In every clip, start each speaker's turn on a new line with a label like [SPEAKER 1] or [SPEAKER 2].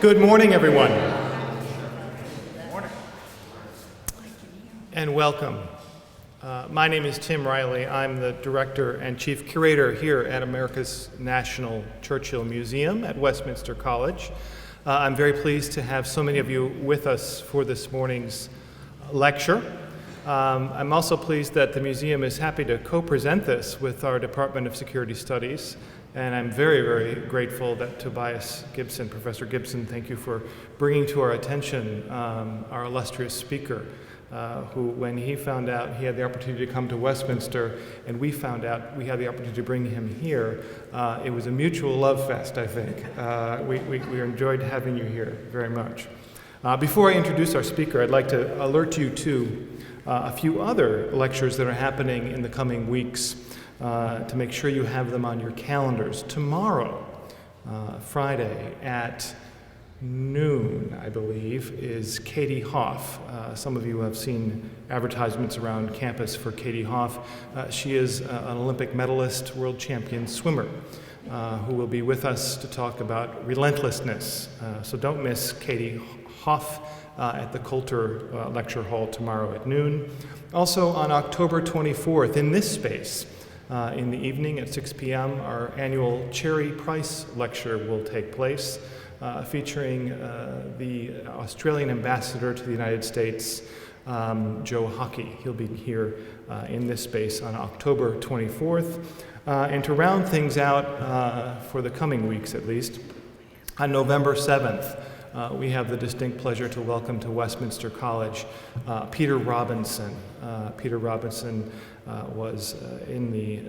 [SPEAKER 1] Good morning, everyone. And welcome. My name is Tim Riley. I'm the Director and Chief Curator here at America's National Churchill Museum at Westminster College. I'm very pleased to have so many of you with us for this morning's lecture. I'm also pleased that the museum is happy to co-present this with our Department of Security Studies. And I'm very, very grateful that Tobias Gibson, Professor Gibson, thank you for bringing to our attention our illustrious speaker, who, when he found out he had the opportunity to come to Westminster, and we found out we had the opportunity to bring him here, it was a mutual love fest, I think. We enjoyed having you here very much. Before I introduce our speaker, I'd like to alert you to a few other lectures that are happening in the coming weeks. To make sure you have them on your calendars. Tomorrow, Friday at noon, I believe, is Katie Hoff. Some of you have seen advertisements around campus for Katie Hoff. She is an Olympic medalist, world champion swimmer, who will be with us to talk about relentlessness. So don't miss Katie Hoff at the Coulter Lecture Hall tomorrow at noon. Also on October 24th, in this space, in the evening at 6 p.m., our annual Cherry Price Lecture will take place, featuring the Australian Ambassador to the United States, Joe Hockey. He'll be here in this space on October 24th. And to round things out for the coming weeks at least, on November 7th, we have the distinct pleasure to welcome to Westminster College Peter Robinson. Peter Robinson was in the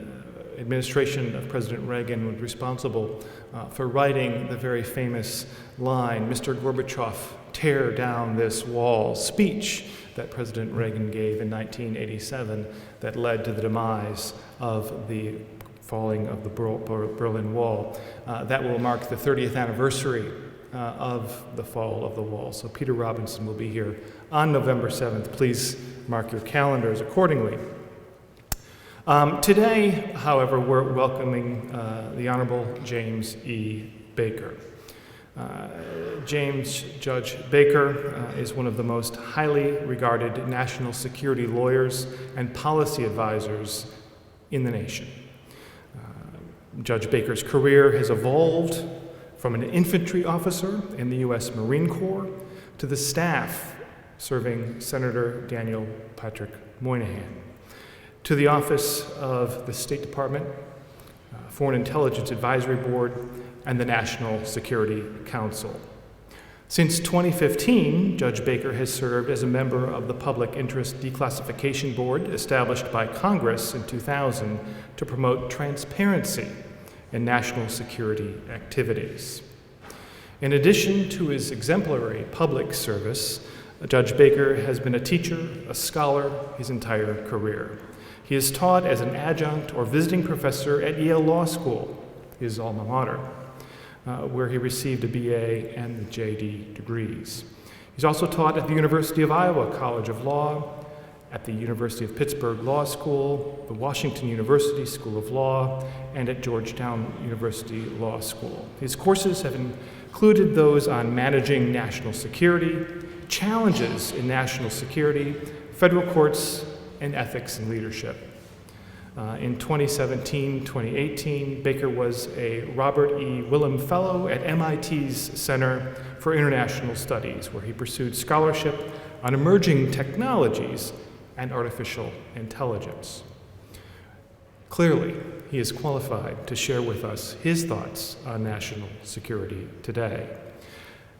[SPEAKER 1] administration of President Reagan, was responsible for writing the very famous line, "Mr. Gorbachev, tear down this wall," speech that President Reagan gave in 1987 that led to the demise of the falling of the Berlin Wall. That will mark the 30th anniversary of the fall of the wall. So Peter Robinson will be here on November 7th. Please mark your calendars accordingly. Today, however, we're welcoming the Honorable James E. Baker. James Judge Baker is one of the most highly regarded national security lawyers and policy advisors in the nation. Judge Baker's career has evolved from an infantry officer in the U.S. Marine Corps to the staff serving Senator Daniel Patrick Moynihan, to the office of the State Department, Foreign Intelligence Advisory Board, and the National Security Council. Since 2015, Judge Baker has served as a member of the Public Interest Declassification Board established by Congress in 2000 to promote transparency in national security activities. In addition to his exemplary public service, Judge Baker has been a teacher, a scholar his entire career. He has taught as an adjunct or visiting professor at Yale Law School, his alma mater, where he received a BA and the JD degrees. He's also taught at the University of Iowa College of Law, at the University of Pittsburgh Law School, the Washington University School of Law, and at Georgetown University Law School. His courses have included those on managing national security, challenges in national security, federal courts, and ethics and leadership. In 2017-2018, Baker was a Robert E. Willem Fellow at MIT's Center for International Studies, where he pursued scholarship on emerging technologies and artificial intelligence. Clearly, he is qualified to share with us his thoughts on national security today.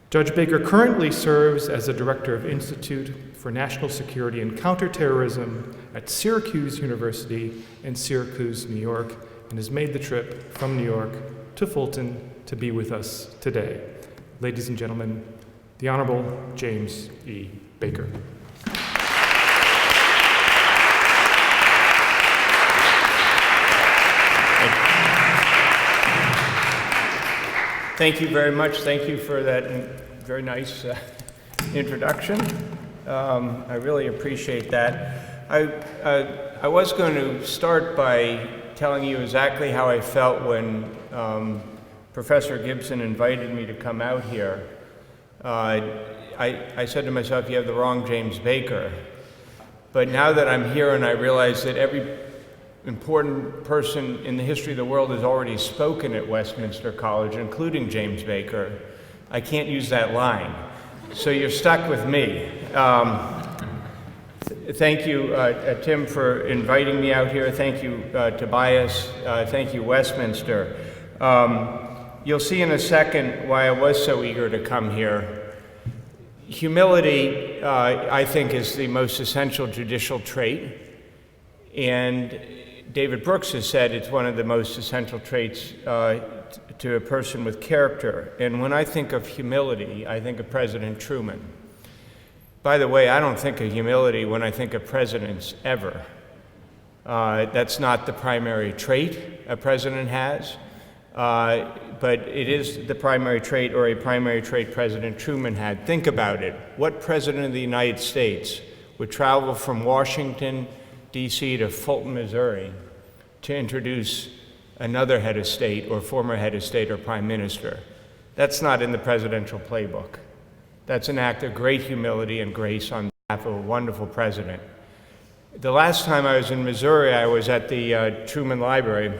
[SPEAKER 1] Judge Baker currently serves as the Director of Institute for National Security and Counterterrorism at Syracuse University in Syracuse, New York, and has made the trip from New York to Fulton to be with us today. Ladies and gentlemen, the Honorable James E. Baker.
[SPEAKER 2] Thank you very much. Thank you for that very nice introduction. I really appreciate that. I was going to start by telling you exactly how I felt when Professor Gibson invited me to come out here. I said to myself, you have the wrong James Baker. But now that I'm here and I realize that every important person in the history of the world has already spoken at Westminster College, including James Baker, I can't use that line. So you're stuck with me. Thank you, Tim, for inviting me out here. Thank you, Tobias. Thank you, Westminster. You'll see in a second why I was so eager to come here. Humility, I think, is the most essential judicial trait. And David Brooks has said it's one of the most essential traits to a person with character. And when I think of humility, I think of President Truman. By the way, I don't think of humility when I think of presidents ever. That's not the primary trait a president has, but it is the primary trait, or a primary trait President Truman had. Think about it. What president of the United States would travel from Washington, D.C. to Fulton, Missouri to introduce another head of state or former head of state or prime minister? That's not in the presidential playbook. That's an act of great humility and grace on behalf of a wonderful president. The last time I was in Missouri, I was at the Truman Library,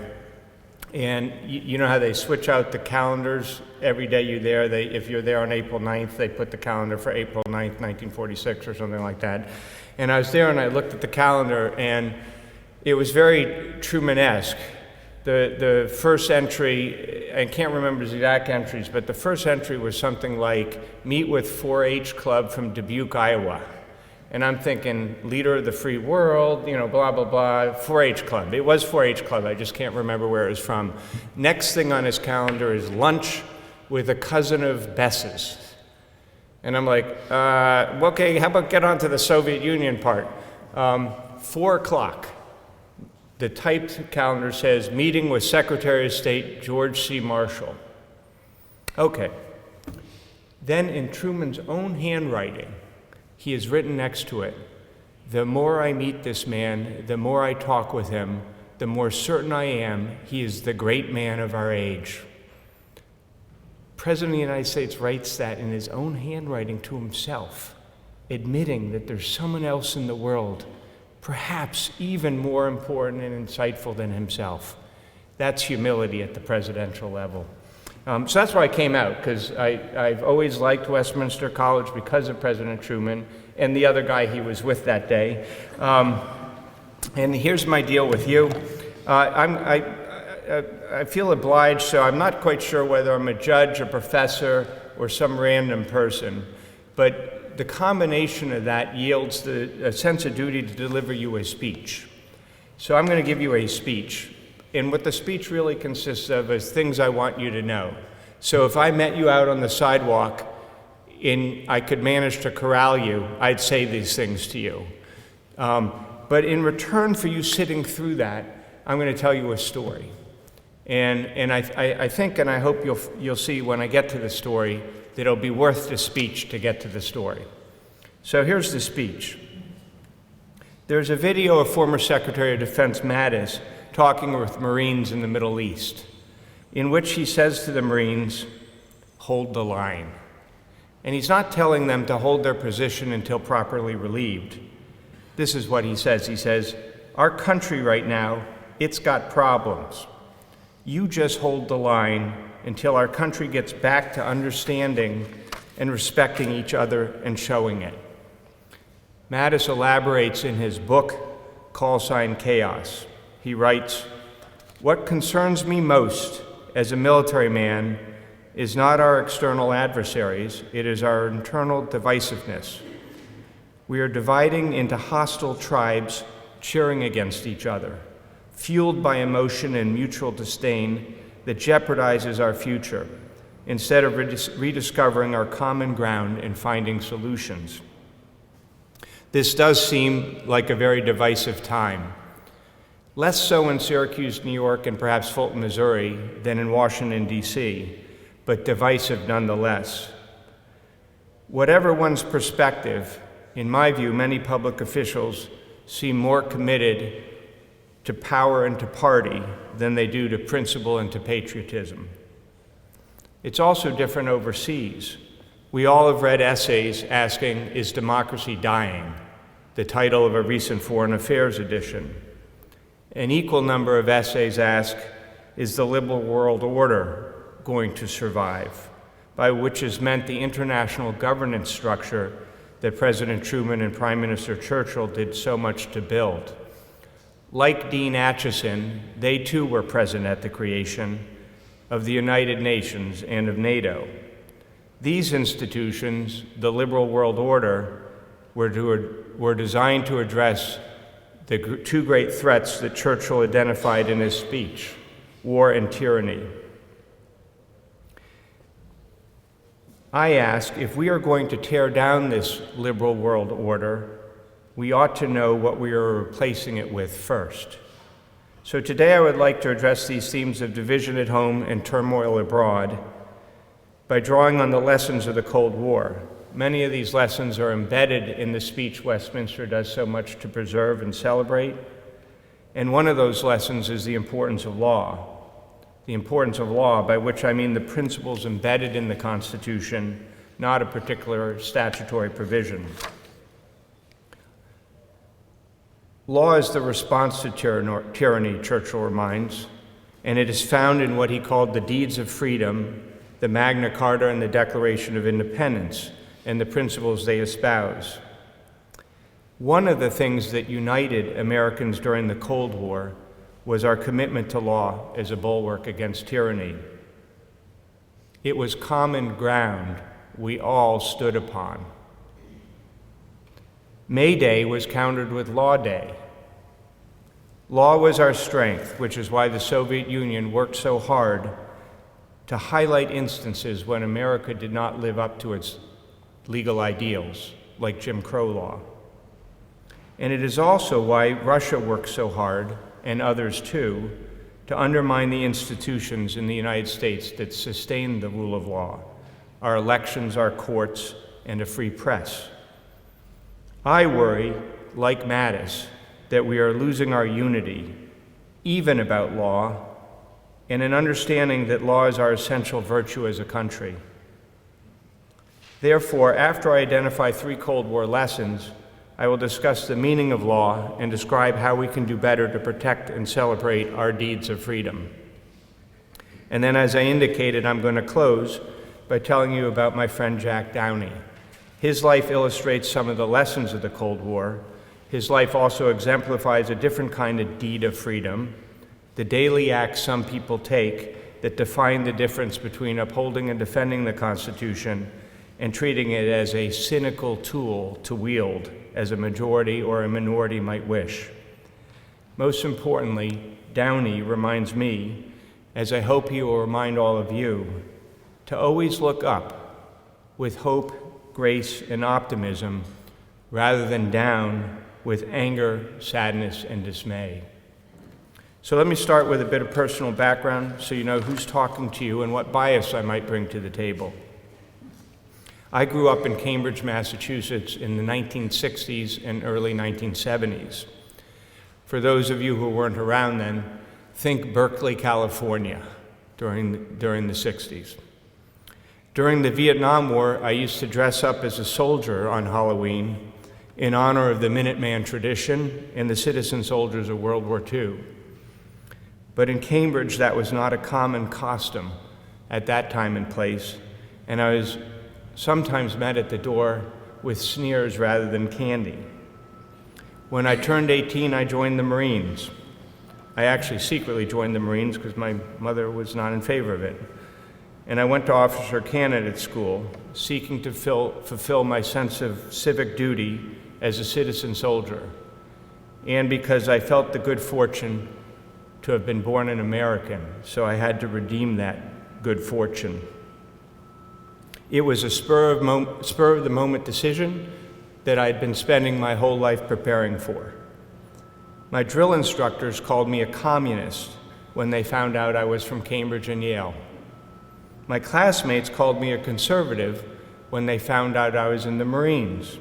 [SPEAKER 2] and you know how they switch out the calendars every day you're there? If you're there on April 9th, they put the calendar for April 9th, 1946 or something like that. And I was there and I looked at the calendar, and it was very Truman-esque. The first entry, I can't remember the exact entries, but the first entry was something like, meet with 4-H Club from Dubuque, Iowa. And I'm thinking, leader of the free world, you know, blah, blah, blah, 4-H Club. It was 4-H Club, I just can't remember where it was from. Next thing on his calendar is lunch with a cousin of Bess's. And I'm like, okay, how about get on to the Soviet Union part? 4 o'clock. The typed calendar says, meeting with Secretary of State George C. Marshall. Okay. Then in Truman's own handwriting, he has written next to it, the more I meet this man, the more I talk with him, the more certain I am he is the great man of our age. President of the United States writes that in his own handwriting to himself, admitting that there's someone else in the world perhaps even more important and insightful than himself. That's humility at the presidential level. So that's why I came out, because I've always liked Westminster College because of President Truman and the other guy he was with that day. And here's my deal with you. I feel obliged, so I'm not quite sure whether I'm a judge, a professor, or some random person, but the combination of that yields a sense of duty to deliver you a speech. So I'm going to give you a speech. And what the speech really consists of is things I want you to know. So if I met you out on the sidewalk and I could manage to corral you, I'd say these things to you. But in return for you sitting through that, I'm going to tell you a story. And I think and I hope you'll see when I get to the story that it'll be worth the speech to get to the story. So here's the speech. There's a video of former Secretary of Defense Mattis talking with Marines in the Middle East, in which he says to the Marines, hold the line. And he's not telling them to hold their position until properly relieved. This is what he says. He says, our country right now, it's got problems. You just hold the line until our country gets back to understanding and respecting each other and showing it. Mattis elaborates in his book, Call Sign Chaos. He writes, what concerns me most as a military man is not our external adversaries, it is our internal divisiveness. We are dividing into hostile tribes cheering against each other, fueled by emotion and mutual disdain that jeopardizes our future, instead of rediscovering our common ground and finding solutions. This does seem like a very divisive time. Less so in Syracuse, New York, and perhaps Fulton, Missouri, than in Washington, D.C., but divisive nonetheless. Whatever one's perspective, in my view, many public officials seem more committed to power and to party than they do to principle and to patriotism. It's also different overseas. We all have read essays asking, "Is democracy dying?" the title of a recent Foreign Affairs edition. An equal number of essays ask, "Is the liberal world order going to survive?" by which is meant the international governance structure that President Truman and Prime Minister Churchill did so much to build. Like Dean Acheson, they too were present at the creation of the United Nations and of NATO. These institutions, the liberal world order, were designed to address the two great threats that Churchill identified in his speech, war and tyranny. I ask, if we are going to tear down this liberal world order, we ought to know what we are replacing it with first. So today I would like to address these themes of division at home and turmoil abroad by drawing on the lessons of the Cold War. Many of these lessons are embedded in the speech Westminster does so much to preserve and celebrate, and one of those lessons is the importance of law. The importance of law, by which I mean the principles embedded in the Constitution, not a particular statutory provision. Law is the response to tyranny, Churchill reminds, and it is found in what he called the deeds of freedom, the Magna Carta and the Declaration of Independence, and the principles they espouse. One of the things that united Americans during the Cold War was our commitment to law as a bulwark against tyranny. It was common ground we all stood upon. May Day was countered with Law Day. Law was our strength, which is why the Soviet Union worked so hard to highlight instances when America did not live up to its legal ideals, like Jim Crow law. And it is also why Russia worked so hard, and others too, to undermine the institutions in the United States that sustain the rule of law, our elections, our courts, and a free press. I worry, like Mattis, that we are losing our unity, even about law, and an understanding that law is our essential virtue as a country. Therefore, after I identify 3 Cold War lessons, I will discuss the meaning of law and describe how we can do better to protect and celebrate our deeds of freedom. And then, as I indicated, I'm going to close by telling you about my friend Jack Downey. His life illustrates some of the lessons of the Cold War. His life also exemplifies a different kind of deed of freedom, the daily acts some people take that define the difference between upholding and defending the Constitution and treating it as a cynical tool to wield, as a majority or a minority might wish. Most importantly, Downey reminds me, as I hope he will remind all of you, to always look up with hope, grace, and optimism, rather than down with anger, sadness, and dismay. So let me start with a bit of personal background so you know who's talking to you and what bias I might bring to the table. I grew up in Cambridge, Massachusetts in the 1960s and early 1970s. For those of you who weren't around then, think Berkeley, California during the 60s. During the Vietnam War, I used to dress up as a soldier on Halloween in honor of the Minuteman tradition and the citizen soldiers of World War II. But in Cambridge, that was not a common costume at that time and place, and I was sometimes met at the door with sneers rather than candy. When I turned 18, I joined the Marines. I actually secretly joined the Marines because my mother was not in favor of it. And I went to officer candidate school, seeking to fulfill my sense of civic duty as a citizen soldier, and because I felt the good fortune to have been born an American, so I had to redeem that good fortune. It was a spur-of-the-moment decision that I'd been spending my whole life preparing for. My drill instructors called me a communist when they found out I was from Cambridge and Yale. My classmates called me a conservative when they found out I was in the Marines.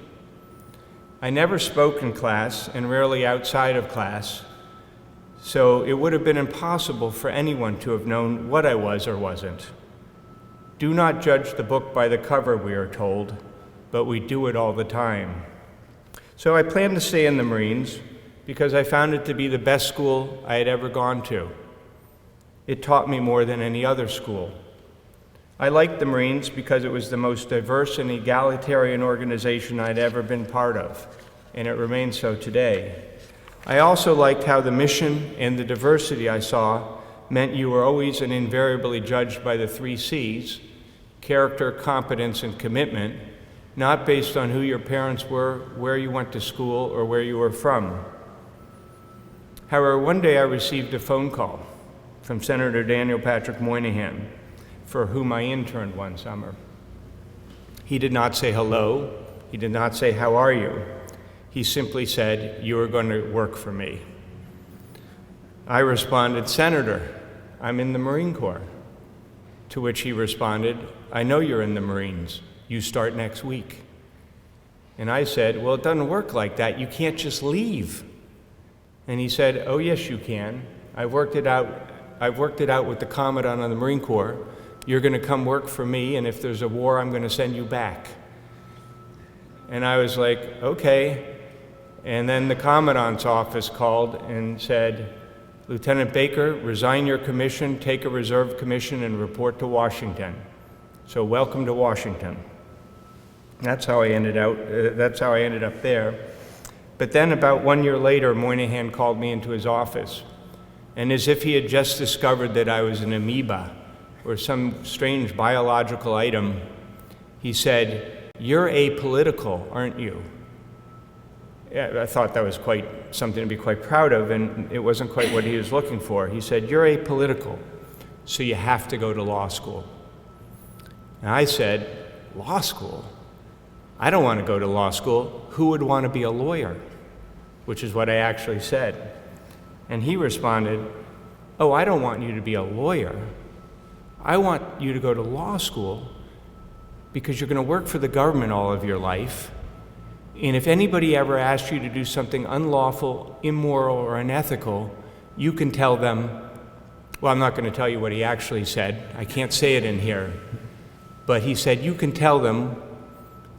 [SPEAKER 2] I never spoke in class and rarely outside of class, so it would have been impossible for anyone to have known what I was or wasn't. Do not judge the book by the cover, we are told, but we do it all the time. So I planned to stay in the Marines because I found it to be the best school I had ever gone to. It taught me more than any other school. I liked the Marines because it was the most diverse and egalitarian organization I'd ever been part of, and it remains so today. I also liked how the mission and the diversity I saw meant you were always and invariably judged by the 3 C's, character, competence, and commitment, not based on who your parents were, where you went to school, or where you were from. However, one day I received a phone call from Senator Daniel Patrick Moynihan, for whom I interned one summer. He did not say hello. He did not say, how are you? He simply said, you are going to work for me. I responded, Senator, I'm in the Marine Corps. To which he responded, I know you're in the Marines. You start next week. And I said, well, it doesn't work like that. You can't just leave. And he said, oh, yes, you can. I've worked it out with the Commandant of the Marine Corps. You're going to come work for me, and if there's a war, I'm going to send you back. And I was like, okay. And then the Commandant's office called and said, Lieutenant Baker, resign your commission, take a reserve commission, and report to Washington. So welcome to Washington. That's how I ended up there. But then about 1 year later, Moynihan called me into his office. And as if he had just discovered that I was an amoeba or some strange biological item, he said, you're apolitical, aren't you? Yeah, I thought that was quite something to be quite proud of, and it wasn't quite what he was looking for. He said, you're apolitical, so you have to go to law school. And I said, law school? I don't want to go to law school. Who would want to be a lawyer? Which is what I actually said. And he responded, oh, I don't want you to be a lawyer. I want you to go to law school because you're going to work for the government all of your life. And if anybody ever asks you to do something unlawful, immoral, or unethical, you can tell them, well, I'm not going to tell you what he actually said. I can't say it in here. But he said, you can tell them,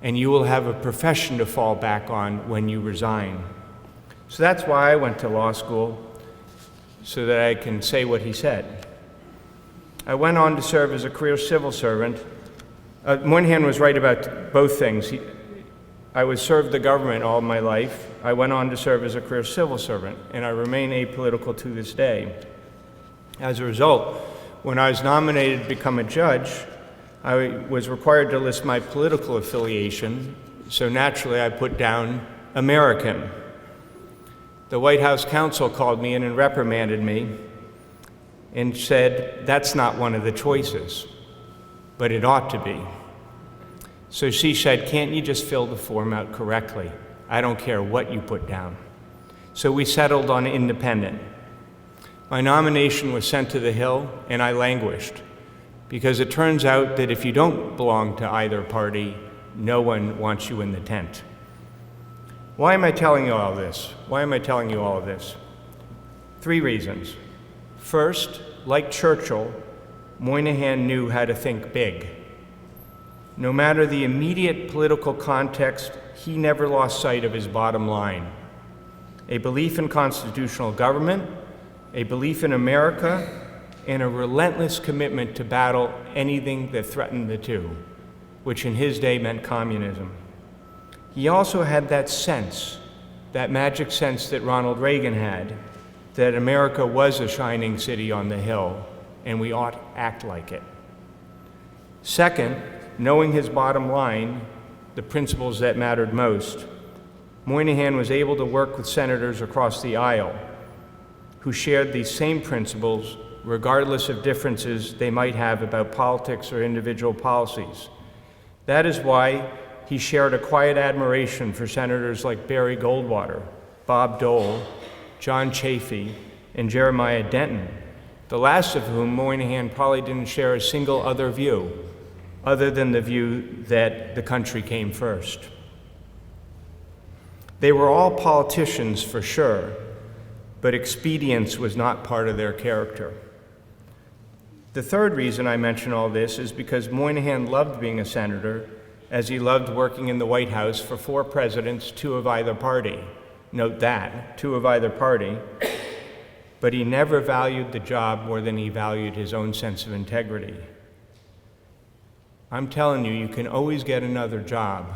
[SPEAKER 2] and you will have a profession to fall back on when you resign. So that's why I went to law school, so that I can say what he said. I went on to serve as a career civil servant. Moynihan was right about both things. I would serve the government all my life. I went on to serve as a career civil servant, and I remain apolitical to this day. As a result, when I was nominated to become a judge, I was required to list my political affiliation, so naturally I put down American. The White House counsel called me in and reprimanded me and said, that's not one of the choices, but it ought to be. So she said, can't you just fill the form out correctly? I don't care what you put down. So we settled on independent. My nomination was sent to the Hill, and I languished, because it turns out that if you don't belong to either party, no one wants you in the tent. Why am I telling you all this? Why am I telling you all of this? 3 reasons. First, like Churchill, Moynihan knew how to think big. No matter the immediate political context, he never lost sight of his bottom line: a belief in constitutional government, a belief in America, and a relentless commitment to battle anything that threatened the two, which in his day meant communism. He also had that sense, that magic sense that Ronald Reagan had, that America was a shining city on the hill, and we ought to act like it. Second, knowing his bottom line, the principles that mattered most, Moynihan was able to work with senators across the aisle who shared these same principles regardless of differences they might have about politics or individual policies. That is why he shared a quiet admiration for senators like Barry Goldwater, Bob Dole, John Chafee, and Jeremiah Denton, the last of whom Moynihan probably didn't share a single other view, other than the view that the country came first. They were all politicians for sure, but expedience was not part of their character. The third reason I mention all this is because Moynihan loved being a senator, as he loved working in the White House for 4 presidents, 2 of either party. Note that, 2 of either party. But he never valued the job more than he valued his own sense of integrity. I'm telling you, you can always get another job,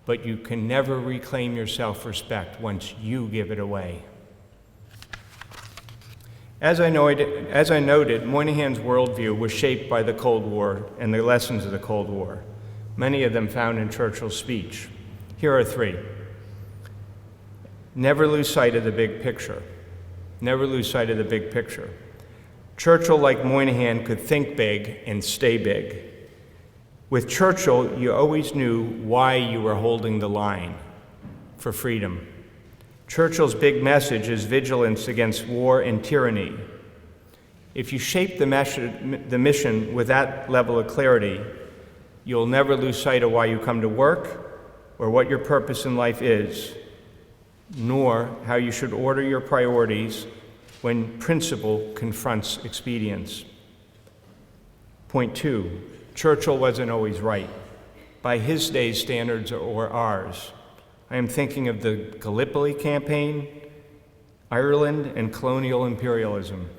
[SPEAKER 2] but you can never reclaim your self-respect once you give it away. As I noted, Moynihan's worldview was shaped by the Cold War and the lessons of the Cold War, many of them found in Churchill's speech. Here are 3. Never lose sight of the big picture. Never lose sight of the big picture. Churchill, like Moynihan, could think big and stay big. With Churchill, you always knew why you were holding the line for freedom. Churchill's big message is vigilance against war and tyranny. If you shape the mission with that level of clarity, you'll never lose sight of why you come to work or what your purpose in life is, nor how you should order your priorities when principle confronts expedience. Point 2, Churchill wasn't always right, by his day's standards or ours. I am thinking of the Gallipoli campaign, Ireland, and colonial imperialism.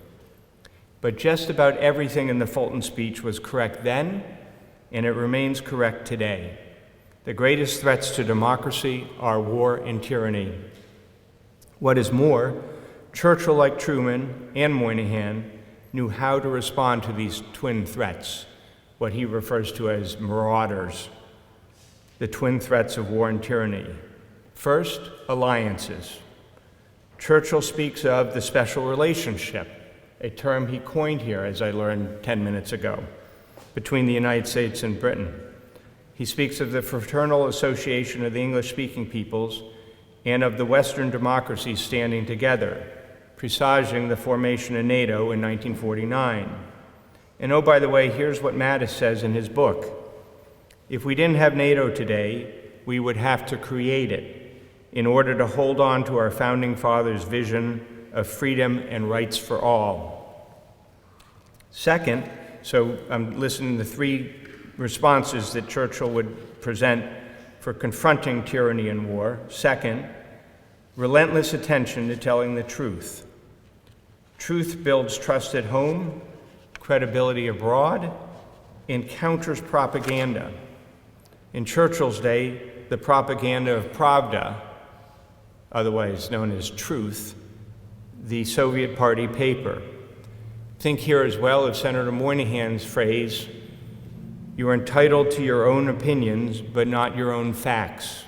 [SPEAKER 2] But just about everything in the Fulton speech was correct then, and it remains correct today. The greatest threats to democracy are war and tyranny. What is more, Churchill, like Truman and Moynihan, knew how to respond to these twin threats, what he refers to as marauders, the twin threats of war and tyranny. First, alliances. Churchill speaks of the special relationship, a term he coined here, as I learned 10 minutes ago, between the United States and Britain. He speaks of the fraternal association of the English-speaking peoples and of the Western democracies standing together, presaging the formation of NATO in 1949. And oh, by the way, here's what Mattis says in his book. If we didn't have NATO today, we would have to create it in order to hold on to our founding fathers' vision of freedom and rights for all. Second, so I'm listening to 3 responses that Churchill would present for confronting tyranny and war. Second, relentless attention to telling the truth. Truth builds trust at home, credibility abroad, and counters propaganda. In Churchill's day, the propaganda of Pravda, otherwise known as Truth, the Soviet Party paper. Think here as well of Senator Moynihan's phrase, "You are entitled to your own opinions, but not your own facts."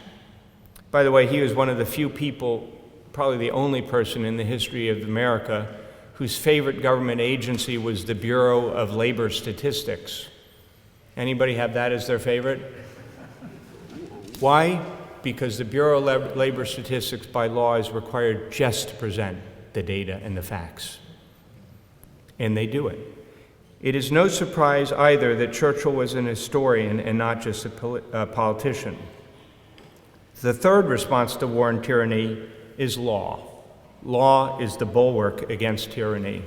[SPEAKER 2] By the way, he was one of the few people, probably the only person in the history of America, whose favorite government agency was the Bureau of Labor Statistics. Anybody have that as their favorite? Why? Because the Bureau of Labor Statistics by law is required just to present the data and the facts. And they do it. It is no surprise either that Churchill was an historian and not just a politician. The third response to war and tyranny is law. Law is the bulwark against tyranny.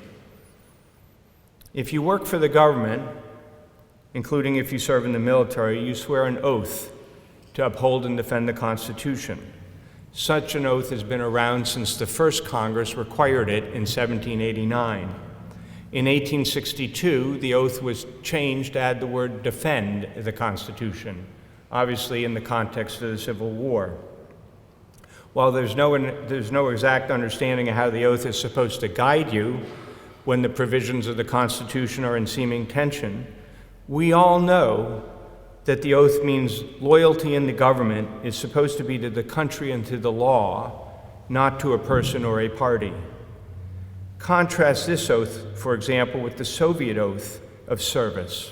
[SPEAKER 2] If you work for the government, including if you serve in the military, you swear an oath to uphold and defend the Constitution. Such an oath has been around since the first Congress required it in 1789. In 1862, the oath was changed to add the word defend the Constitution, obviously in the context of the Civil War. While there's no exact understanding of how the oath is supposed to guide you when the provisions of the Constitution are in seeming tension, we all know that the oath means loyalty in the government is supposed to be to the country and to the law, not to a person or a party. Contrast this oath, for example, with the Soviet oath of service,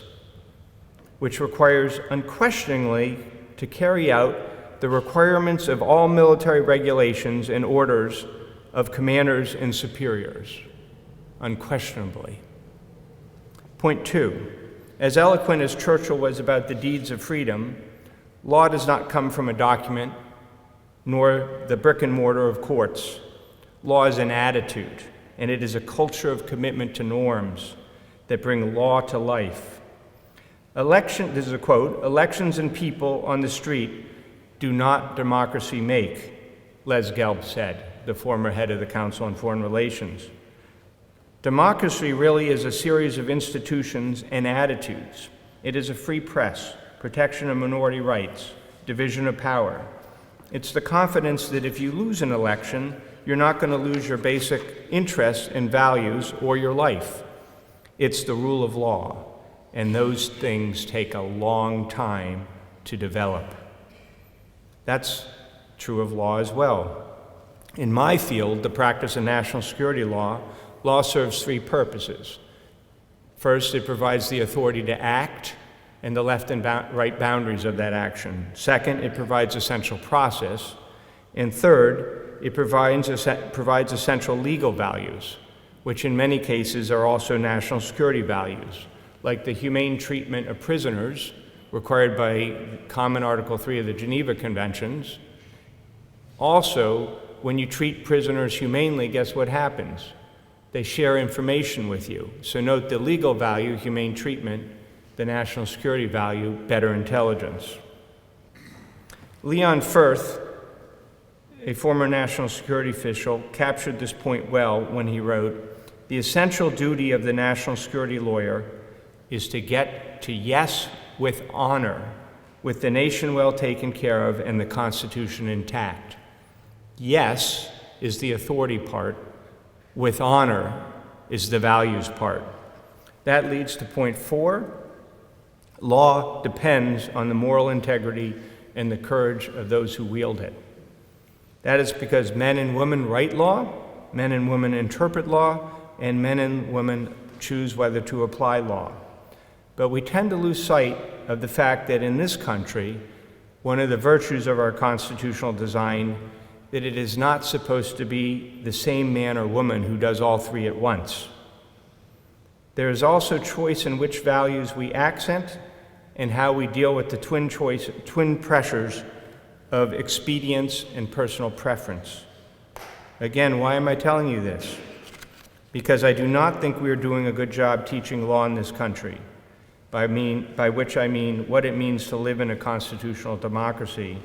[SPEAKER 2] which requires unquestioningly to carry out the requirements of all military regulations and orders of commanders and superiors, unquestionably. Point 2. As eloquent as Churchill was about the deeds of freedom, law does not come from a document, nor the brick and mortar of courts. Law is an attitude, and it is a culture of commitment to norms that bring law to life. This is a quote, "Elections and people on the street do not democracy make," Les Gelb said, the former head of the Council on Foreign Relations. Democracy really is a series of institutions and attitudes. It is a free press, protection of minority rights, division of power. It's the confidence that if you lose an election, you're not going to lose your basic interests and values or your life. It's the rule of law, and those things take a long time to develop. That's true of law as well. In my field, the practice of national security law serves three purposes. First, it provides the authority to act and the left and right boundaries of that action. Second, it provides essential process. And third, it provides essential legal values, which in many cases are also national security values, like the humane treatment of prisoners required by Common Article 3 of the Geneva Conventions. Also, when you treat prisoners humanely, guess what happens? They share information with you. So note the legal value, humane treatment, the national security value, better intelligence. Leon Firth, a former national security official, captured this point well when he wrote, "The essential duty of the national security lawyer is to get to yes with honor, with the nation well taken care of and the Constitution intact." Yes is the authority part, with honor is the values part. That leads to point 4. Law depends on the moral integrity and the courage of those who wield it. That is because men and women write law, men and women interpret law, and men and women choose whether to apply law. But we tend to lose sight of the fact that in this country, one of the virtues of our constitutional design, that it is not supposed to be the same man or woman who does all three at once. There is also choice in which values we accent and how we deal with the twin pressures of expedience and personal preference. Again, why am I telling you this? Because I do not think we are doing a good job teaching law in this country, by which I mean what it means to live in a constitutional democracy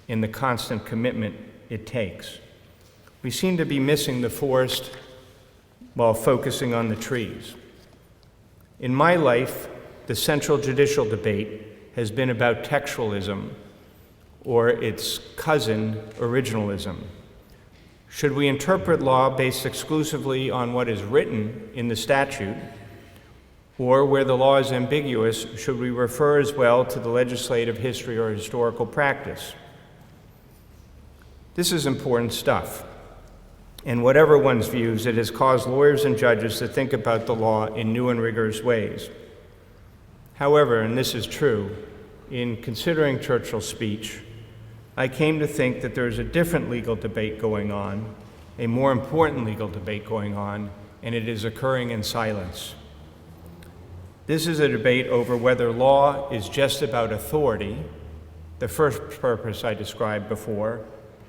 [SPEAKER 2] and the constant commitment it takes. We seem to be missing the forest while focusing on the trees. In my life, the central judicial debate has been about textualism, or its cousin, originalism. Should we interpret law based exclusively on what is written in the statute, or where the law is ambiguous, should we refer as well to the legislative history or historical practice? This is important stuff. And whatever one's views, it has caused lawyers and judges to think about the law in new and rigorous ways. However, and this is true, in considering Churchill's speech, I came to think that there's a different legal debate going on, a more important legal debate going on, and it is occurring in silence. This is a debate over whether law is just about authority, the first purpose I described before,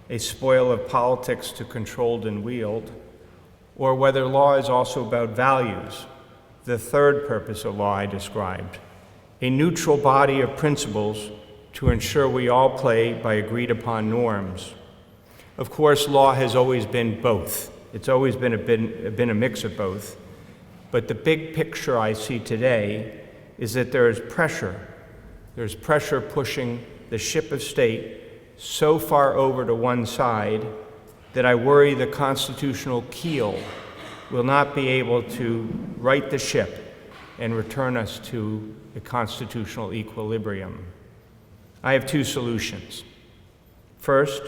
[SPEAKER 2] a spoil of politics to control and wield, or whether law is also about values, the third purpose of law I described, a neutral body of principles to ensure we all play by agreed upon norms. Of course, law has always been both. It's always been a mix of both. But the big picture I see today is that there is pressure. There's pressure pushing the ship of state so far over to one side that I worry the constitutional keel will not be able to right the ship and return us to a constitutional equilibrium. I have two solutions. First,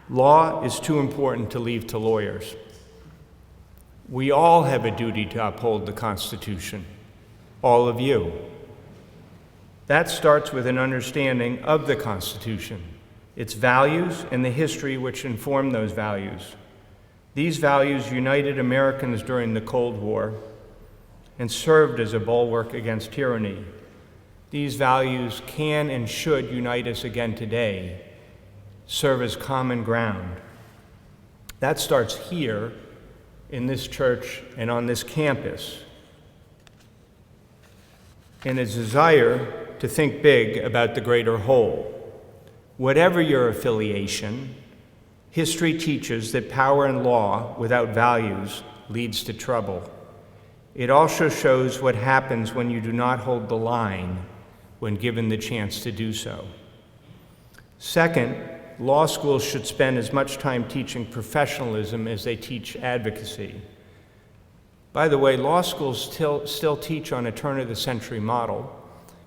[SPEAKER 2] law is too important to leave to lawyers. We all have a duty to uphold the Constitution, all of you. That starts with an understanding of the Constitution, its values, and the history which inform those values. These values united Americans during the Cold War and served as a bulwark against tyranny. These values can and should unite us again today, serve as common ground. That starts here in this church and on this campus. and a desire to think big about the greater whole. Whatever your affiliation, history teaches that power and law without values leads to trouble. It also shows what happens when you do not hold the line when given the chance to do so. Second, law schools should spend as much time teaching professionalism as they teach advocacy. By the way, law schools still teach on a turn-of-the-century model,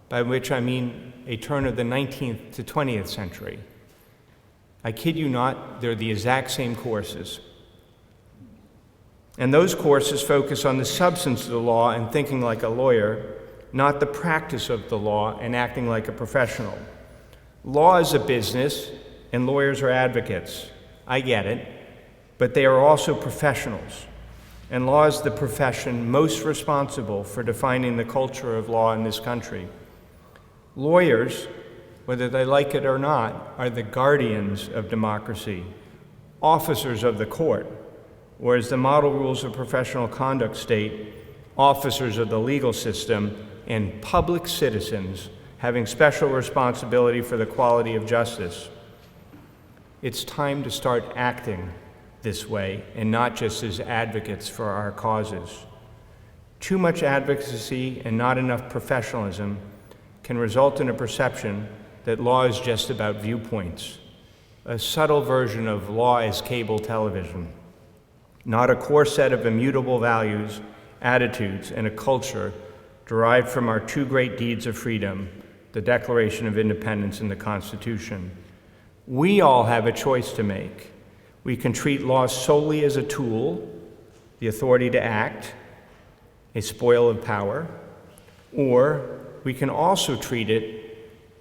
[SPEAKER 2] by which I mean a turn of the 19th to 20th century. I kid you not, they're the exact same courses. And those courses focus on the substance of the law and thinking like a lawyer, not the practice of the law and acting like a professional. Law is a business, and lawyers are advocates. I get it, but they are also professionals. And law is the profession most responsible for defining the culture of law in this country. Lawyers, whether they like it or not, are the guardians of democracy, officers of the court, or as the model rules of professional conduct state, officers of the legal system and public citizens having special responsibility for the quality of justice. It's time to start acting this way and not just as advocates for our causes. Too much advocacy and not enough professionalism can result in a perception that law is just about viewpoints, a subtle version of law as cable television, not a core set of immutable values, attitudes, and a culture derived from our two great deeds of freedom, the Declaration of Independence and the Constitution. We all have a choice to make. We can treat law solely as a tool, the authority to act, a spoil of power, or we can also treat it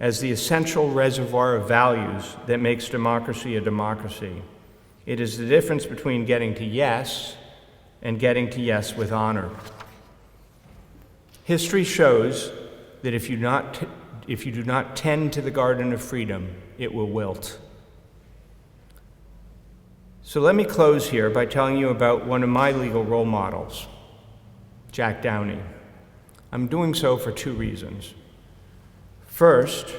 [SPEAKER 2] as the essential reservoir of values that makes democracy a democracy. It is the difference between getting to yes and getting to yes with honor. History shows that if you do not tend to the garden of freedom, it will wilt. So let me close here by telling you about one of my legal role models, Jack Downey. I'm doing so for two reasons. First,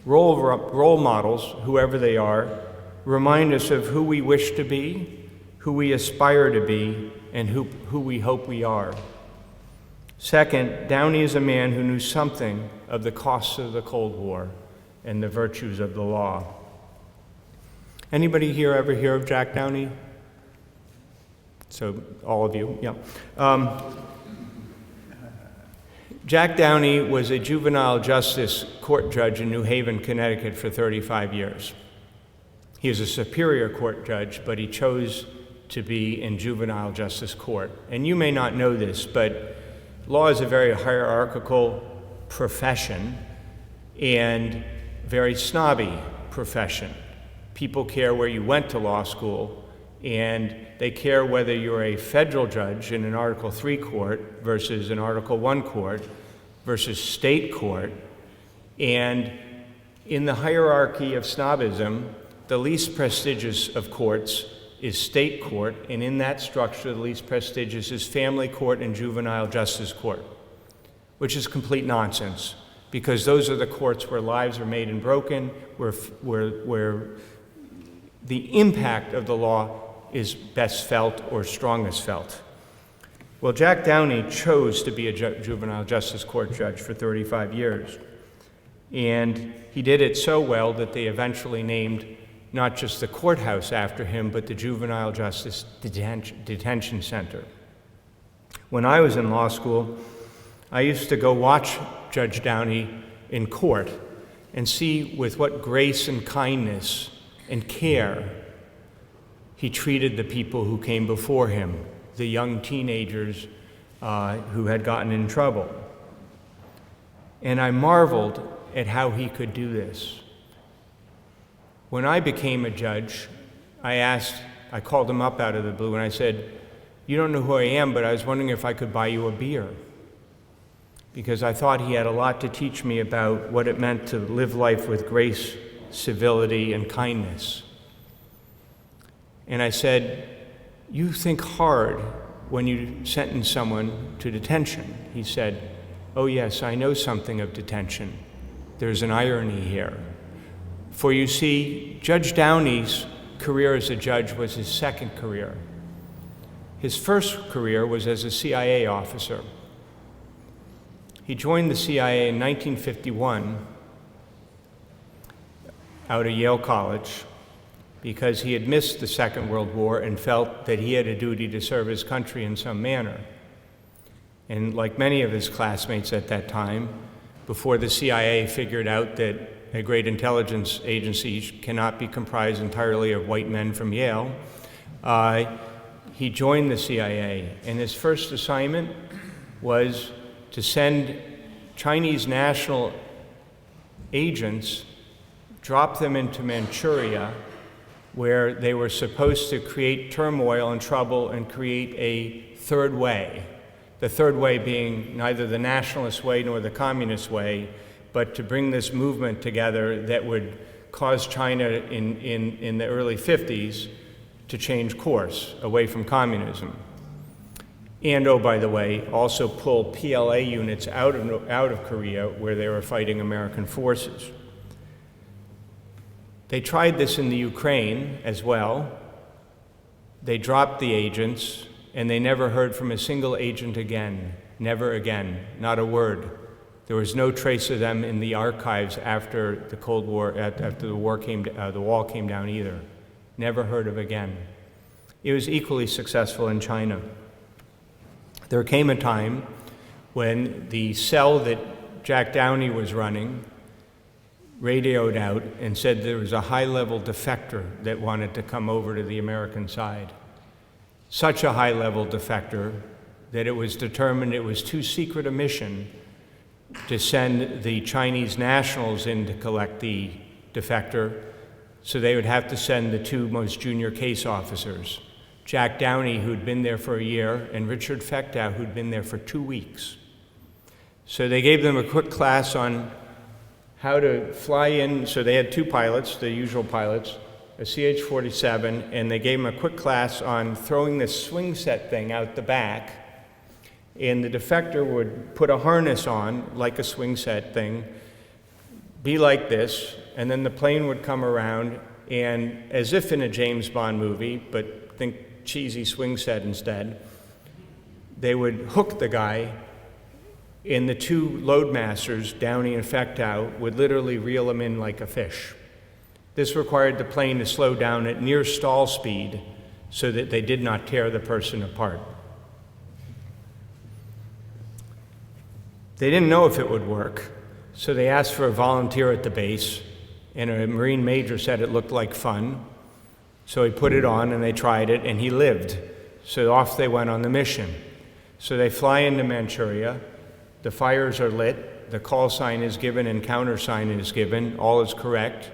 [SPEAKER 2] role models, whoever they are, remind us of who we wish to be, who we aspire to be, and who we hope we are. Second, Downey is a man who knew something of the costs of the Cold War and the virtues of the law. Anybody here ever hear of Jack Downey? So, all of you, yeah. Jack Downey was a juvenile justice court judge in New Haven, Connecticut for 35 years. He was a superior court judge, but he chose to be in juvenile justice court. And you may not know this, but law is a very hierarchical profession and very snobby profession. People care where you went to law school, and they care whether you're a federal judge in an Article III court versus an Article I court versus state court. And in the hierarchy of snobism, the least prestigious of courts is state court, and in that structure, the least prestigious is family court and juvenile justice court, which is complete nonsense, because those are the courts where lives are made and broken, where the impact of the law is best felt or strongest felt. Well, Jack Downey chose to be a juvenile justice court judge for 35 years, and he did it so well that they eventually named not just the courthouse after him, but the Juvenile Justice Detention Center. When I was in law school, I used to go watch Judge Downey in court and see with what grace and kindness and care he treated the people who came before him, the young teenagers who had gotten in trouble. And I marveled at how he could do this. When I became a judge, I called him up out of the blue and I said, "You don't know who I am, but I was wondering if I could buy you a beer." Because I thought he had a lot to teach me about what it meant to live life with grace, civility, and kindness. And I said, "You think hard when you sentence someone to detention." He said, "Oh yes, I know something of detention. There's an irony here. For you see, Judge Downey's career as a judge was his second career. His first career was as a CIA officer. He joined the CIA in 1951 out of Yale College because he had missed the Second World War and felt that he had a duty to serve his country in some manner. And like many of his classmates at that time, before the CIA figured out that a great intelligence agency cannot be comprised entirely of white men from Yale, he joined the CIA. And his first assignment was to send Chinese national agents, drop them into Manchuria, where they were supposed to create turmoil and trouble and create a third way. The third way being neither the nationalist way nor the communist way, but to bring this movement together that would cause China in the early 50s to change course away from communism. And, oh, by the way, also pull PLA units out of Korea where they were fighting American forces. They tried this in the Ukraine as well. They dropped the agents, and they never heard from a single agent again. Never again, not a word. There was no trace of them in the archives after the Cold War, after the wall came down either. Never heard of again. It was equally successful in China. There came a time when the cell that Jack Downey was running radioed out and said there was a high-level defector that wanted to come over to the American side. Such a high-level defector that it was determined it was too secret a mission to send the Chinese nationals in to collect the defector, so they would have to send the two most junior case officers, Jack Downey, who'd been there for a year, and Richard Fechtow, who'd been there for 2 weeks. So they gave them a quick class on how to fly in. So they had two pilots, the usual pilots, a CH-47, and they gave them a quick class on throwing this swing set thing out the back, and the defector would put a harness on, like a swing set thing, be like this, and then the plane would come around, and as if in a James Bond movie, but think cheesy swing set instead, they would hook the guy, and the two loadmasters, Downey and Fechtow, would literally reel him in like a fish. This required the plane to slow down at near stall speed so that they did not tear the person apart. They didn't know if it would work, so they asked for a volunteer at the base, and a Marine major said it looked like fun. So he put it on, and they tried it, and he lived. So off they went on the mission. So they fly into Manchuria. The fires are lit. The call sign is given and countersign is given. All is correct.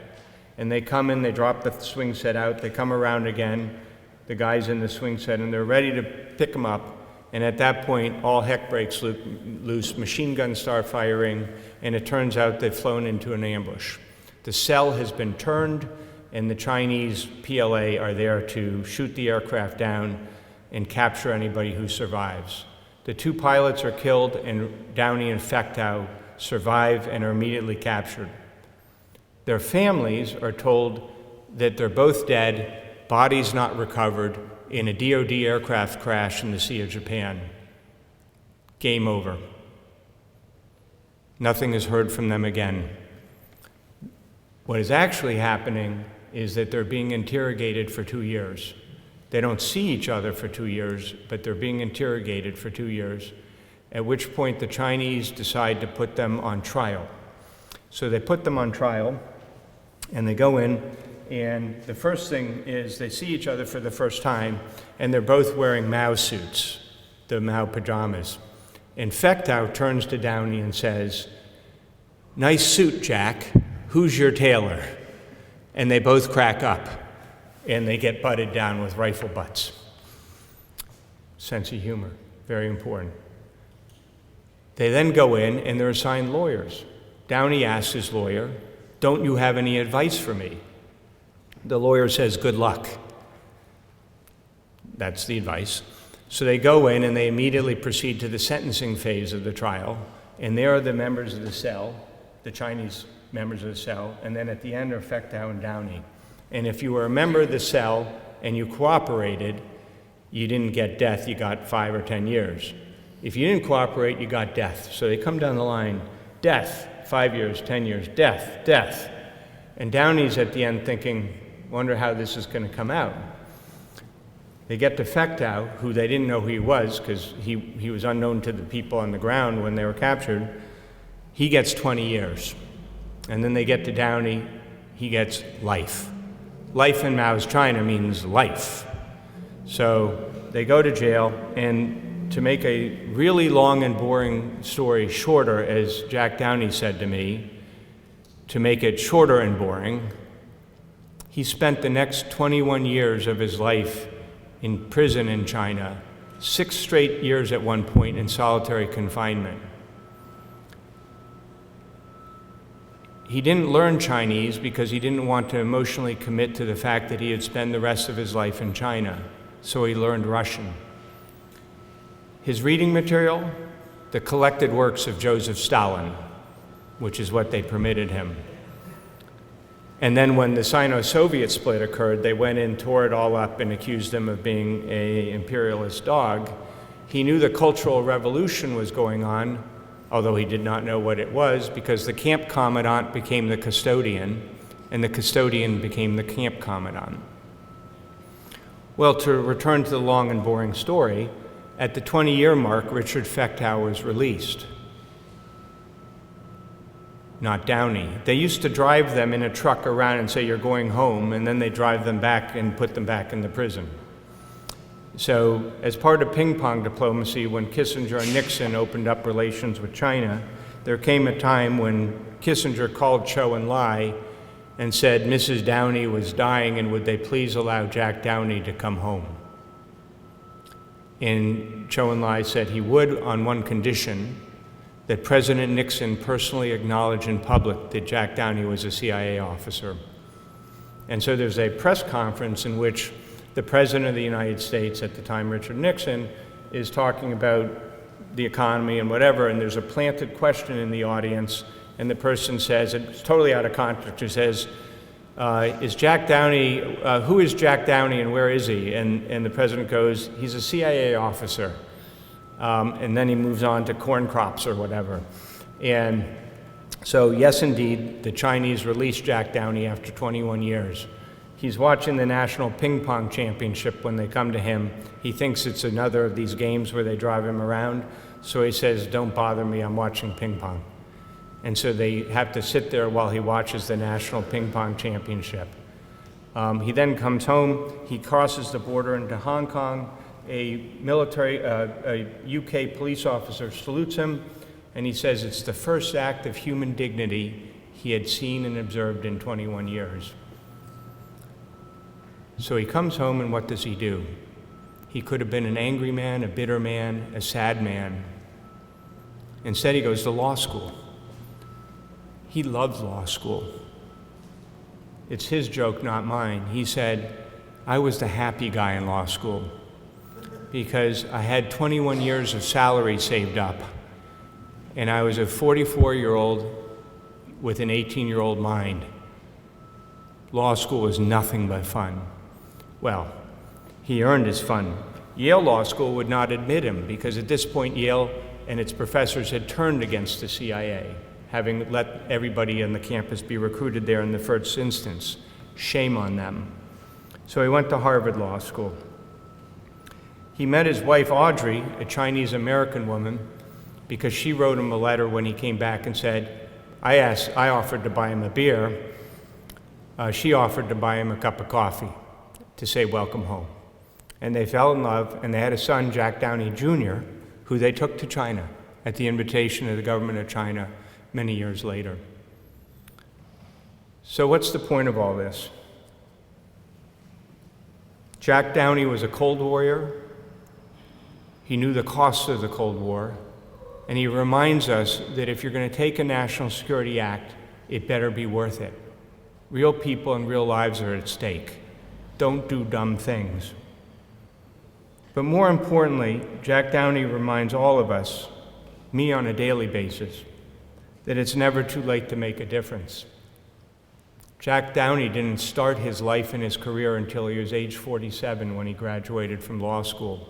[SPEAKER 2] And they come in, they drop the swing set out. They come around again, the guys in the swing set, and they're ready to pick them up. And at that point, all heck breaks loose. Machine guns start firing, and it turns out they've flown into an ambush. The cell has been turned, and the Chinese PLA are there to shoot the aircraft down and capture anybody who survives. The two pilots are killed, and Downey and Fechtow survive and are immediately captured. Their families are told that they're both dead, bodies not recovered, in a DoD aircraft crash in the Sea of Japan. Game over. Nothing is heard from them again. What is actually happening is that they're being interrogated for 2 years. They don't see each other for 2 years, but they're being interrogated for 2 years, at which point the Chinese decide to put them on trial. So they put them on trial, and they go in, and the first thing is they see each other for the first time, and they're both wearing Mao suits, the Mao pajamas. And Fechtow turns to Downey and says, "Nice suit, Jack. Who's your tailor?" And they both crack up, and they get butted down with rifle butts. Sense of humor, very important. They then go in, and they're assigned lawyers. Downey asks his lawyer, "Don't you have any advice for me?" The lawyer says, "Good luck." That's the advice. So they go in, and they immediately proceed to the sentencing phase of the trial. and there are the members of the cell, the Chinese members of the cell, and then at the end are Fectow and Downey. And if you were a member of the cell and you cooperated, you didn't get death, you got 5 or 10 years. If you didn't cooperate, you got death. So they come down the line, death, 5 years, 10 years, death, death. And Downey's at the end thinking, wonder how this is going to come out. They get to Fectow, who they didn't know who he was because he was unknown to the people on the ground when they were captured. He gets 20 years. And then they get to Downey, he gets life. Life in Mao's China means life. So they go to jail, and to make a really long and boring story shorter, as Jack Downey said to me, to make it shorter and boring, he spent the next 21 years of his life in prison in China, 6 straight years at one point in solitary confinement. He didn't learn Chinese because he didn't want to emotionally commit to the fact that he would spend the rest of his life in China, so he learned Russian. His reading material, the collected works of Joseph Stalin, which is what they permitted him. And then when the Sino-Soviet split occurred, they went in, tore it all up, and accused him of being an imperialist dog. He knew the Cultural Revolution was going on, although he did not know what it was, because the camp commandant became the custodian, and the custodian became the camp commandant. Well, to return to the long and boring story, at the 20-year mark, Richard Fectow was released. Not Downey. They used to drive them in a truck around and say, you're going home, and then they drive them back and put them back in the prison. So as part of ping-pong diplomacy, when Kissinger and Nixon opened up relations with China, there came a time when Kissinger called Zhou Enlai and said Mrs. Downey was dying and would they please allow Jack Downey to come home. And Zhou Enlai said he would on one condition, that President Nixon personally acknowledge in public that Jack Downey was a CIA officer. And so there's a press conference in which the President of the United States, at the time Richard Nixon, is talking about the economy and whatever, and there's a planted question in the audience, and the person says, it's totally out of context, he says, is Jack Downey, who is Jack Downey and where is he? And the President goes, he's a CIA officer. And then he moves on to corn crops or whatever. And so, yes, indeed, the Chinese released Jack Downey after 21 years. He's watching the National Ping Pong Championship when they come to him. He thinks it's another of these games where they drive him around. So he says, don't bother me, I'm watching ping pong. And so they have to sit there while he watches the National Ping Pong Championship. He then comes home, he crosses the border into Hong Kong. A UK police officer salutes him, and he says it's the first act of human dignity he had seen and observed in 21 years. So he comes home, and what does he do? He could have been an angry man, a bitter man, a sad man. Instead, he goes to law school. He loves law school. It's his joke, not mine. He said, I was the happy guy in law school, because I had 21 years of salary saved up, and I was a 44-year-old with an 18-year-old mind. Law school was nothing but fun. Well, he earned his fun. Yale Law School would not admit him, because at this point Yale and its professors had turned against the CIA, having let everybody on the campus be recruited there in the first instance. Shame on them. So he went to Harvard Law School. He met his wife, Audrey, a Chinese-American woman, because she wrote him a letter when he came back and said, I offered to buy him a beer. She offered to buy him a cup of coffee to say welcome home. And they fell in love, and they had a son, Jack Downey Jr., who they took to China at the invitation of the government of China many years later. So what's the point of all this? Jack Downey was a Cold Warrior. He knew the costs of the Cold War, and he reminds us that if you're going to take a National Security Act, it better be worth it. Real people and real lives are at stake. Don't do dumb things. But more importantly, Jack Downey reminds all of us me on a daily basis, that it's never too late to make a difference. Jack Downey didn't start his life and his career until he was age 47 when he graduated from law school.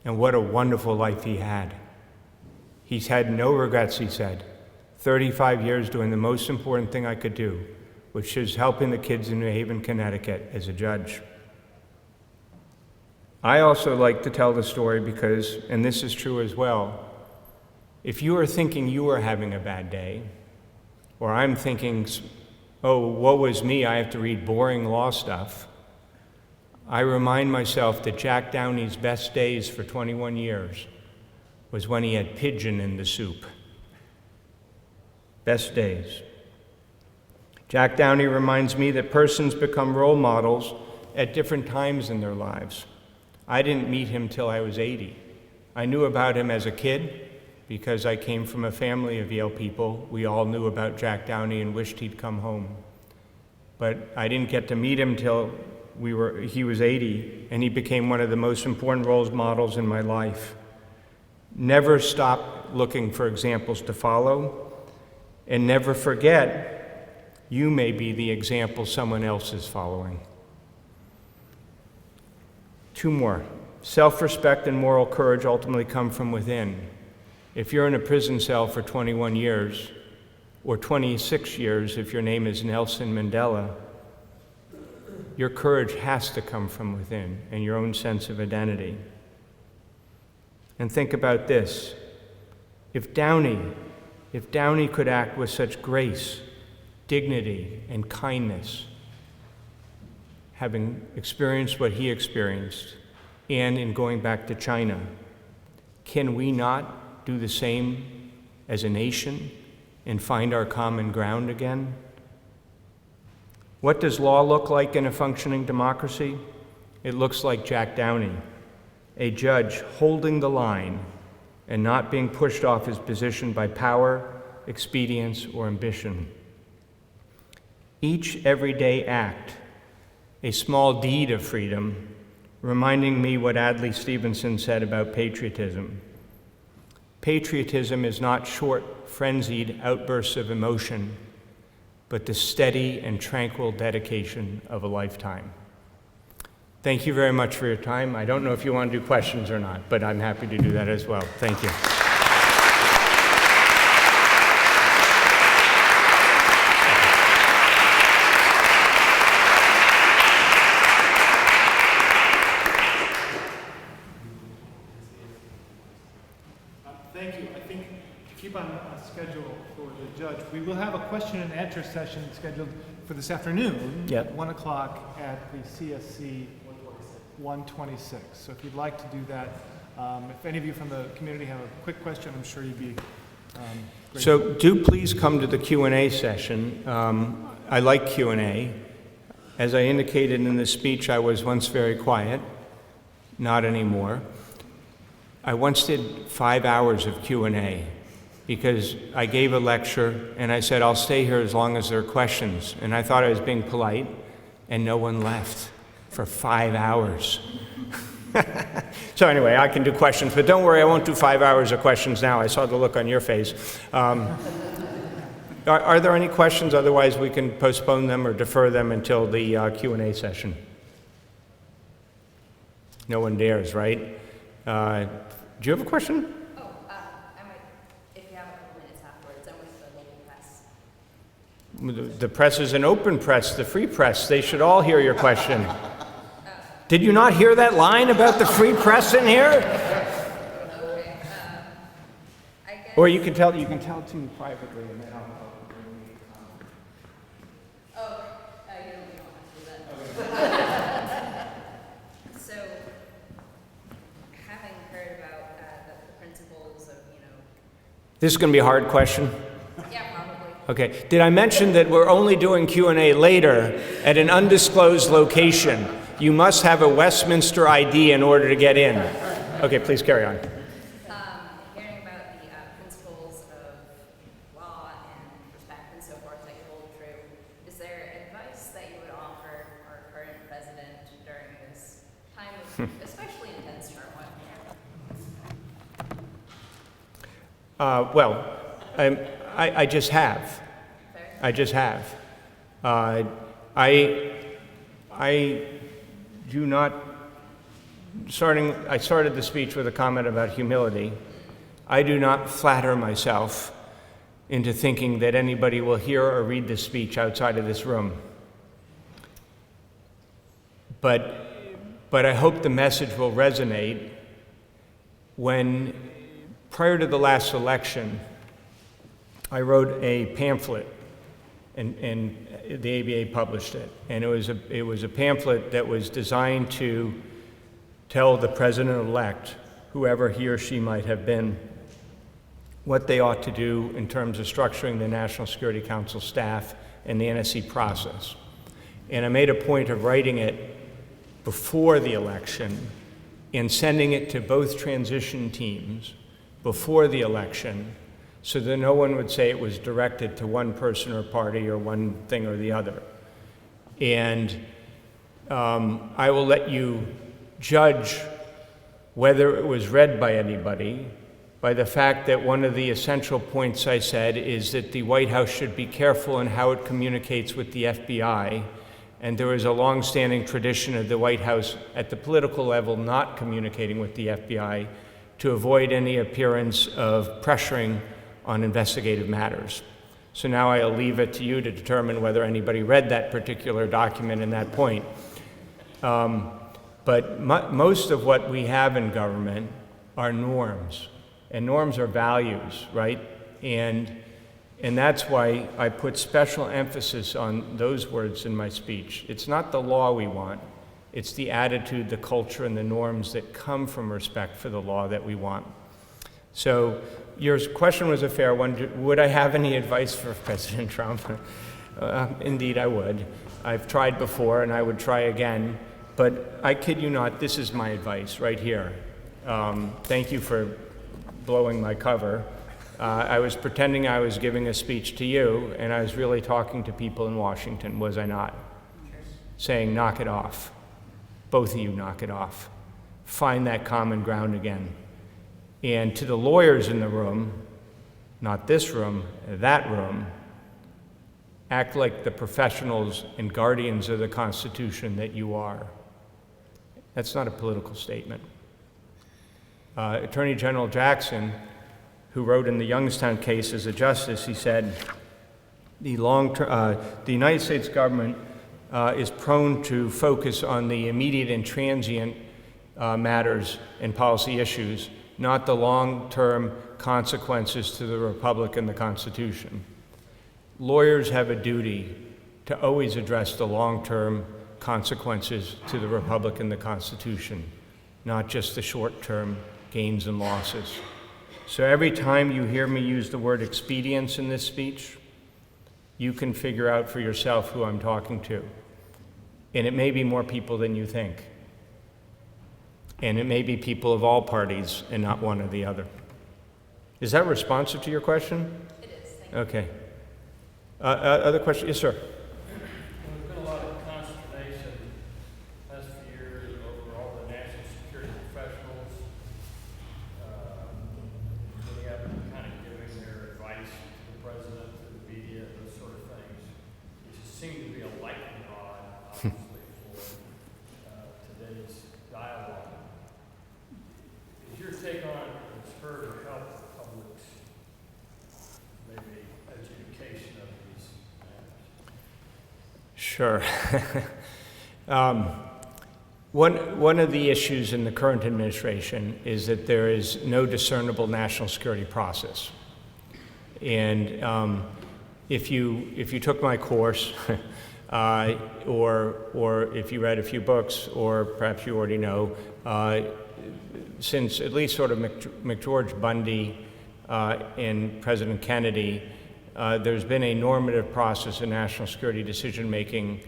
[SPEAKER 2] And what a wonderful life he had. He's had no regrets, he said. 35 years doing the most important thing I could do, which is helping the kids in New Haven, Connecticut as a judge. I also like to tell the story because, and this is true as well, if you are thinking you are having a bad day, or I'm thinking, oh, woe is me, I have to read boring law stuff, I remind myself that Jack Downey's best days for 21 years was when he had pigeon in the soup. Best days. Jack Downey reminds me that persons become role models at different times in their lives. I didn't meet him till I was 80. I knew about him as a kid because I came from a family of Yale people. We all knew about Jack Downey and wished he'd come home. But I didn't get to meet him till he was 80, and he became one of the most important role models in my life. Never stop looking for examples to follow, and never forget you may be the example someone else is following. 2 more. Self-respect and moral courage ultimately come from within. If you're in a prison cell for 21 years, or 26 years if your name is Nelson Mandela, your courage has to come from within and your own sense of identity. And think about this. If Downey could act with such grace, dignity, and kindness, having experienced what he experienced, and in going back to China, can we not do the same as a nation and find our common ground again? What does law look like in a functioning democracy? It looks like Jack Downey, a judge holding the line and not being pushed off his position by power, expedience, or ambition. Each everyday act, a small deed of freedom, reminding me what Adlai Stevenson said about patriotism. Patriotism is not short, frenzied outbursts of emotion, but the steady and tranquil dedication of a lifetime. Thank you very much for your time. I don't know if you want to do questions or not, but I'm happy to do that as well. Thank you.
[SPEAKER 1] Thank you. I think to keep on a schedule for the judge, we will have a question and answer session scheduled for this afternoon,
[SPEAKER 2] Yep.
[SPEAKER 1] 1 o'clock at the CSC 126. So if you'd like to do that, if any of you from the community have a quick question, I'm sure you'd be grateful.
[SPEAKER 2] So do please come to the Q&A session. I like Q&A. As I indicated in the speech, I was once very quiet, not anymore. I once did 5 hours of Q&A because I gave a lecture and I said, I'll stay here as long as there are questions. And I thought I was being polite, and no one left for 5 hours. So anyway, I can do questions, but don't worry, I won't do 5 hours of questions now. I saw the look on your face. Are there any questions? Otherwise, we can postpone them or defer them until the Q&A session. No one dares, right? Do you have a question?
[SPEAKER 3] I might, if you have a couple minutes afterwards, I'm with the local press.
[SPEAKER 2] The press is an open press, the free press. They should all hear your question. Did you not hear that line about the free press in here?
[SPEAKER 3] Okay, I guess.
[SPEAKER 2] Or you can tell to me privately, and then I'll.
[SPEAKER 3] You don't have to do that. So, having heard about the principles of,
[SPEAKER 2] This is going to be a hard question.
[SPEAKER 3] yeah, probably.
[SPEAKER 2] Okay. Did I mention that we're only doing Q&A later at an undisclosed location? You must have a Westminster ID in order to get in. Okay, please carry on.
[SPEAKER 3] Hearing about the principles of law and respect and so forth that you hold true, is there advice that you would offer our current president during this time of especially intense turmoil?
[SPEAKER 2] Well, I just have. I just have. I do not, I started the speech with a comment about humility. I do not flatter myself into thinking that anybody will hear or read this speech outside of this room. But I hope the message will resonate when, prior to the last election, I wrote a pamphlet, and the ABA published it. And it was a pamphlet that was designed to tell the president-elect, whoever he or she might have been, what they ought to do in terms of structuring the National Security Council staff and the NSC process. And I made a point of writing it before the election and sending it to both transition teams before the election so that no one would say it was directed to one person or party or one thing or the other. And I will let you judge whether it was read by anybody by the fact that one of the essential points I said is that the White House should be careful in how it communicates with the FBI, and there is a long-standing tradition of the White House at the political level not communicating with the FBI to avoid any appearance of pressuring on investigative matters. So now I'll leave it to you to determine whether anybody read that particular document and that point. But most of what we have in government are norms, and norms are values, right? And that's why I put special emphasis on those words in my speech. It's not the law we want, it's the attitude, the culture, and the norms that come from respect for the law that we want. So your question was a fair one. Would I have any advice for President Trump? Indeed, I would. I've tried before, and I would try again. But I kid you not, this is my advice right here. Thank you for blowing my cover. I was pretending I was giving a speech to you, and I was really talking to people in Washington, was I not? Saying, knock it off. Both of you knock it off. Find that common ground again. And to the lawyers in the room, not this room, that room, act like the professionals and guardians of the Constitution that you are. That's not a political statement. Attorney General Jackson, who wrote in the Youngstown case as a justice, he said, the United States government is prone to focus on the immediate and transient matters and policy issues, not the long-term consequences to the Republic and the Constitution. Lawyers have a duty to always address the long-term consequences to the Republic and the Constitution, not just the short-term gains and losses. So every time you hear me use the word expedience in this speech, you can figure out for yourself who I'm talking to. And it may be more people than you think. And it may be people of all parties and not one or the other. Is that responsive to your question?
[SPEAKER 3] It is, thank you.
[SPEAKER 2] Okay. Other questions? Yes, sir.
[SPEAKER 4] There's been a lot of consternation last few years over all the national security professionals getting up and kind of giving their advice to the president, to the media, those sort of things. It just seemed to be a lightning rod, obviously, for today's dialogue. Is your take on it spur to help the public's maybe adjudication of these matters?
[SPEAKER 2] Sure. One of the issues in the current administration is that there is no discernible national security process. And if you took my course, or if you read a few books, or perhaps you already know, since at least sort of McGeorge Bundy and President Kennedy, there's been a normative process of national security decision-making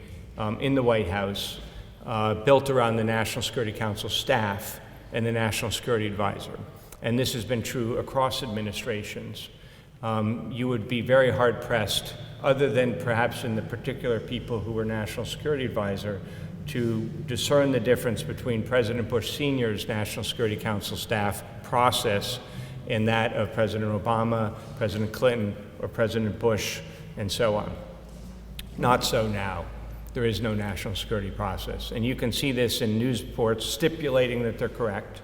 [SPEAKER 2] in the White House built around the National Security Council staff and the National Security Advisor. And this has been true across administrations. You would be very hard-pressed, other than perhaps in the particular people who were National Security Advisor, to discern the difference between President Bush Sr.'s National Security Council staff process and that of President Obama, President Clinton, or President Bush, and so on. Not so now. There is no national security process. And you can see this in news reports stipulating that they're correct.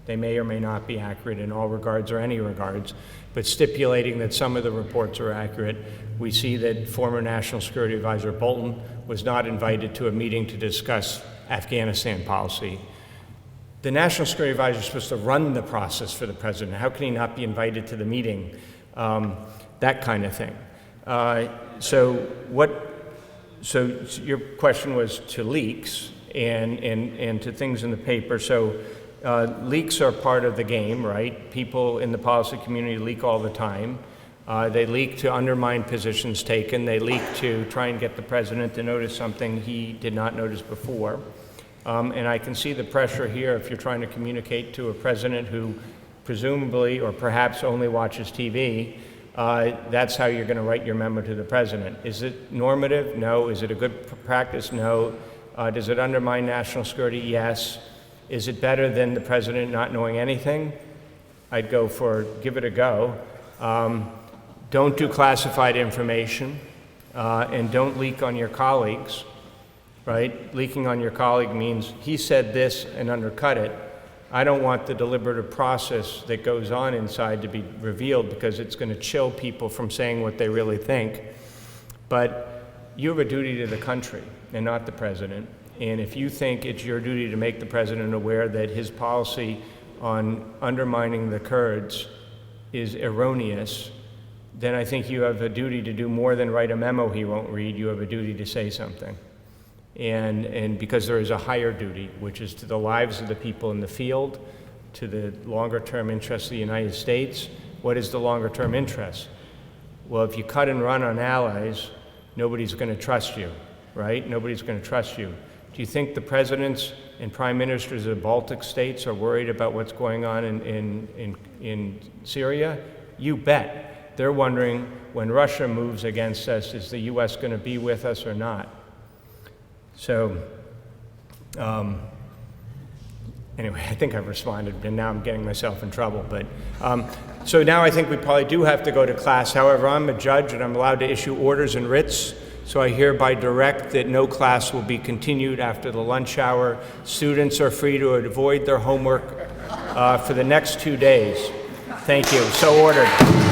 [SPEAKER 2] They may or may not be accurate in all regards or any regards, but stipulating that some of the reports are accurate. We see that former National Security Advisor Bolton was not invited to a meeting to discuss Afghanistan policy. The National Security Advisor is supposed to run the process for the president. How can he not be invited to the meeting? That kind of thing. So your question was to leaks and to things in the paper. So leaks are part of the game, right? People in the policy community leak all the time. They leak to undermine positions taken. They leak to try and get the president to notice something he did not notice before. And I can see the pressure here if you're trying to communicate to a president who presumably or perhaps only watches TV. That's how you're going to write your memo to the president. Is it normative? No. Is it a good practice? No. Does it undermine national security? Yes. Is it better than the president not knowing anything? I'd go for give it a go. Don't do classified information, and don't leak on your colleagues, right? Leaking on your colleague means he said this and undercut it. I don't want the deliberative process that goes on inside to be revealed because it's going to chill people from saying what they really think. But you have a duty to the country and not the president. And if you think it's your duty to make the president aware that his policy on undermining the Kurds is erroneous, then I think you have a duty to do more than write a memo he won't read. You have a duty to say something. And because there is a higher duty, which is to the lives of the people in the field, to the longer-term interests of the United States. What is the longer-term interest? Well, if you cut and run on allies, nobody's going to trust you, right? Nobody's going to trust you. Do you think the presidents and prime ministers of the Baltic states are worried about what's going on in Syria? You bet. They're wondering, when Russia moves against us, is the U.S. going to be with us or not? So, anyway, I think I've responded, and now I'm getting myself in trouble. But so now I think we probably do have to go to class. However, I'm a judge, and I'm allowed to issue orders and writs. So I hereby direct that no class will be continued after the lunch hour. Students are free to avoid their homework for the next 2 days. Thank you. So ordered.